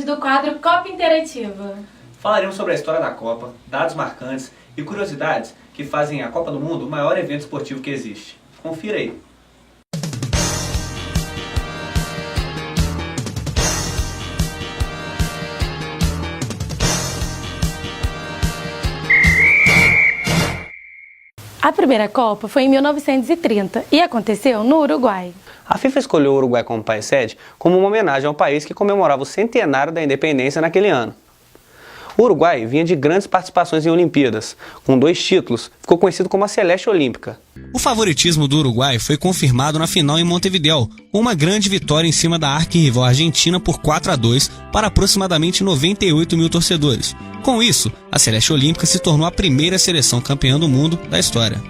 vídeo do quadro Copa Interativa. Falaremos sobre a história da Copa, dados marcantes e curiosidades que fazem a Copa do Mundo o maior evento esportivo que existe. Confira aí. A primeira Copa foi em 1930 e aconteceu no Uruguai. A FIFA escolheu o Uruguai como país sede como uma homenagem ao país que comemorava o centenário da independência naquele ano. O Uruguai vinha de grandes participações em Olimpíadas. Com 2 títulos, ficou conhecido como a Celeste Olímpica. O favoritismo do Uruguai foi confirmado na final em Montevidéu, com uma grande vitória em cima da arquirrival Argentina por 4-2 para aproximadamente 98 mil torcedores. Com isso, a Celeste Olímpica se tornou a primeira seleção campeã do mundo da história.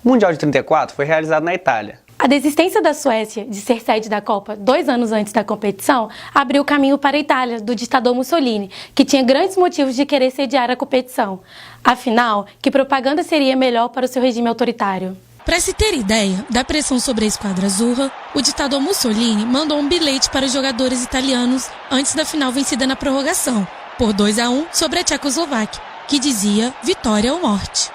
O Mundial de 34 foi realizado na Itália. A desistência da Suécia de ser sede da Copa 2 anos antes da competição abriu caminho para a Itália, do ditador Mussolini, que tinha grandes motivos de querer sediar a competição. Afinal, que propaganda seria melhor para o seu regime autoritário? Para se ter ideia da pressão sobre a esquadra azzurra, o ditador Mussolini mandou um bilhete para os jogadores italianos antes da final vencida na prorrogação, por 2-1 sobre a Tchecoslováquia, que dizia vitória ou morte.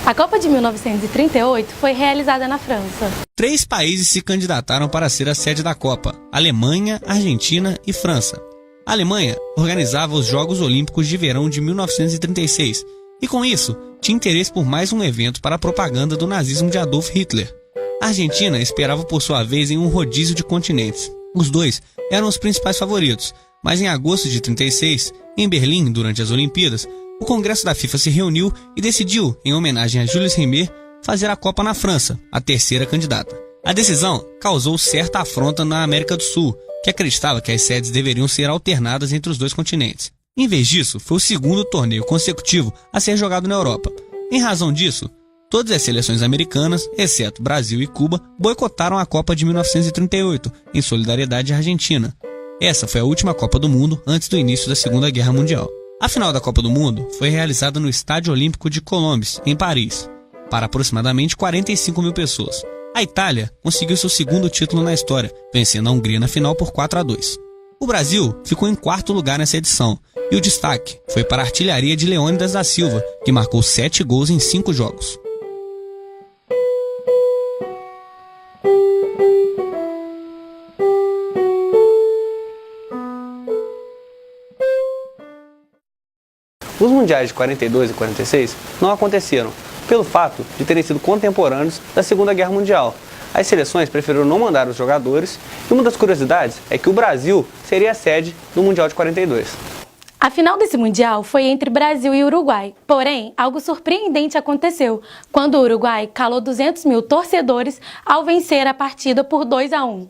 A Copa de 1938 foi realizada na França. 3 países se candidataram para ser a sede da Copa: Alemanha, Argentina e França. A Alemanha organizava os Jogos Olímpicos de Verão de 1936 e, com isso, tinha interesse por mais um evento para a propaganda do nazismo de Adolf Hitler. A Argentina esperava por sua vez em um rodízio de continentes. Os dois eram os principais favoritos, mas em agosto de 36, em Berlim, durante as Olimpíadas, o Congresso da FIFA se reuniu e decidiu, em homenagem a Jules Rimet, fazer a Copa na França, a terceira candidata. A decisão causou certa afronta na América do Sul, que acreditava que as sedes deveriam ser alternadas entre os 2 continentes. Em vez disso, foi o segundo torneio consecutivo a ser jogado na Europa. Em razão disso, todas as seleções americanas, exceto Brasil e Cuba, boicotaram a Copa de 1938, em solidariedade à Argentina. Essa foi a última Copa do Mundo antes do início da Segunda Guerra Mundial. A final da Copa do Mundo foi realizada no Estádio Olímpico de Colombes, em Paris, para aproximadamente 45 mil pessoas. A Itália conseguiu seu segundo título na história, vencendo a Hungria na final por 4-2. O Brasil ficou em 4º lugar nessa edição, e o destaque foi para a artilharia de Leônidas da Silva, que marcou 7 gols em 5 jogos. Os mundiais de 42 e 46 não aconteceram, pelo fato de terem sido contemporâneos da Segunda Guerra Mundial. As seleções preferiram não mandar os jogadores, e uma das curiosidades é que o Brasil seria a sede do Mundial de 42. A final desse Mundial foi entre Brasil e Uruguai, porém, algo surpreendente aconteceu, quando o Uruguai calou 200 mil torcedores ao vencer a partida por 2-1.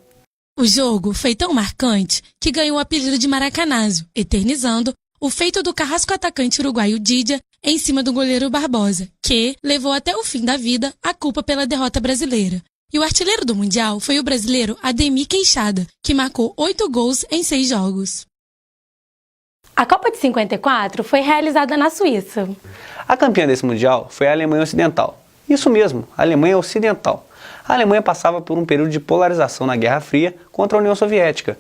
O jogo foi tão marcante que ganhou o apelido de Maracanazo, eternizando o feito do carrasco atacante uruguaio Didia em cima do goleiro Barbosa, que levou até o fim da vida a culpa pela derrota brasileira. E o artilheiro do Mundial foi o brasileiro Ademir Queixada, que marcou 8 gols em 6 jogos. A Copa de 54 foi realizada na Suíça. A campeã desse Mundial foi a Alemanha Ocidental. Isso mesmo, a Alemanha Ocidental. A Alemanha passava por um período de polarização na Guerra Fria contra a União Soviética.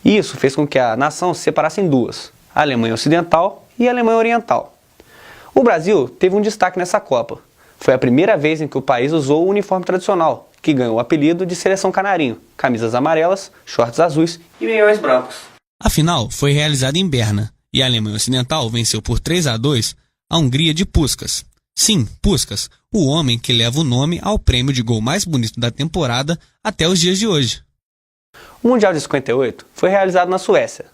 E isso fez com que a nação se separasse em 2. A Alemanha Ocidental e a Alemanha Oriental. O Brasil teve um destaque nessa Copa. Foi a primeira vez em que o país usou o uniforme tradicional, que ganhou o apelido de Seleção Canarinho, camisas amarelas, shorts azuis e meiões brancos. A final foi realizada em Berna, e a Alemanha Ocidental venceu por 3-2 a Hungria de Puskás. Sim, Puskás, o homem que leva o nome ao prêmio de gol mais bonito da temporada até os dias de hoje. O Mundial de 58 foi realizado na Suécia.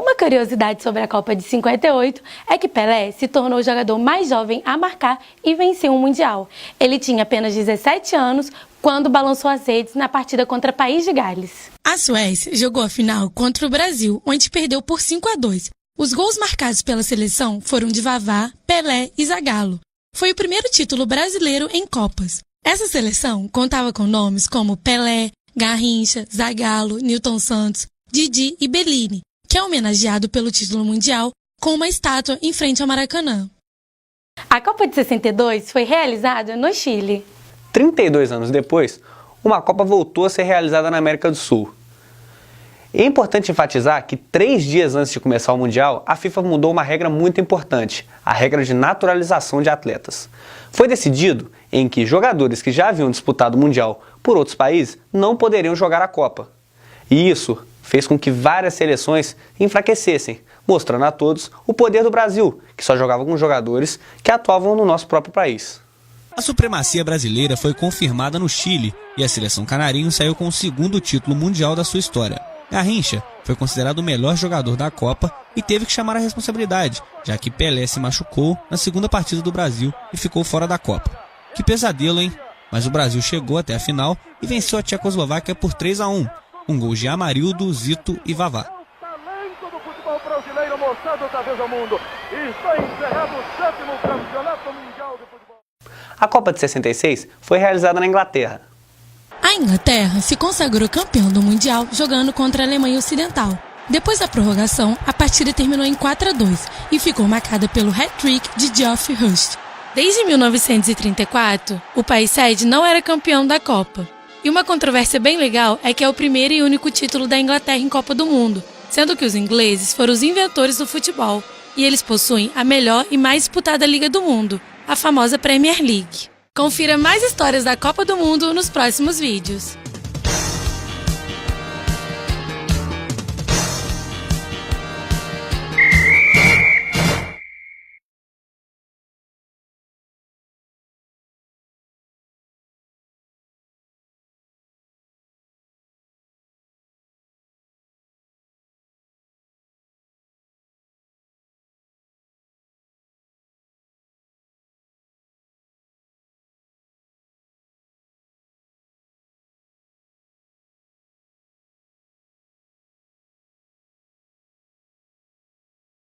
Uma curiosidade sobre a Copa de 58 é que Pelé se tornou o jogador mais jovem a marcar e vencer um Mundial. Ele tinha apenas 17 anos quando balançou as redes na partida contra o País de Gales. A Suécia jogou a final contra o Brasil, onde perdeu por 5-2. Os gols marcados pela seleção foram de Vavá, Pelé e Zagallo. Foi o primeiro título brasileiro em Copas. Essa seleção contava com nomes como Pelé, Garrincha, Zagallo, Nilton Santos, Didi e Bellini, que é homenageado pelo título mundial com uma estátua em frente ao Maracanã. A Copa de 62 foi realizada no Chile. 32 anos depois, uma Copa voltou a ser realizada na América do Sul. É importante enfatizar que 3 dias antes de começar o Mundial, a FIFA mudou uma regra muito importante, a regra de naturalização de atletas. Foi decidido em que jogadores que já haviam disputado o Mundial por outros países não poderiam jogar a Copa. E isso fez com que várias seleções enfraquecessem, mostrando a todos o poder do Brasil, que só jogava com jogadores que atuavam no nosso próprio país. A supremacia brasileira foi confirmada no Chile e a seleção canarinho saiu com o 2º título mundial da sua história. Garrincha foi considerado o melhor jogador da Copa e teve que chamar a responsabilidade, já que Pelé se machucou na 2ª partida do Brasil e ficou fora da Copa. Que pesadelo, hein? Mas o Brasil chegou até a final e venceu a Tchecoslováquia por 3-1, com gols de Amarildo, Zito e Vavá. Talento do futebol brasileiro mostrado outra vez ao mundo. E está encerrado o 7º Campeonato Mundial de Futebol. A Copa de 66 foi realizada na Inglaterra. A Inglaterra se consagrou campeão do Mundial jogando contra a Alemanha Ocidental. Depois da prorrogação, a partida terminou em 4-2 e ficou marcada pelo hat-trick de Geoff Hurst. Desde 1934, o país sede não era campeão da Copa. E uma controvérsia bem legal é que é o primeiro e único título da Inglaterra em Copa do Mundo, sendo que os ingleses foram os inventores do futebol, e eles possuem a melhor e mais disputada liga do mundo, a famosa Premier League. Confira mais histórias da Copa do Mundo nos próximos vídeos.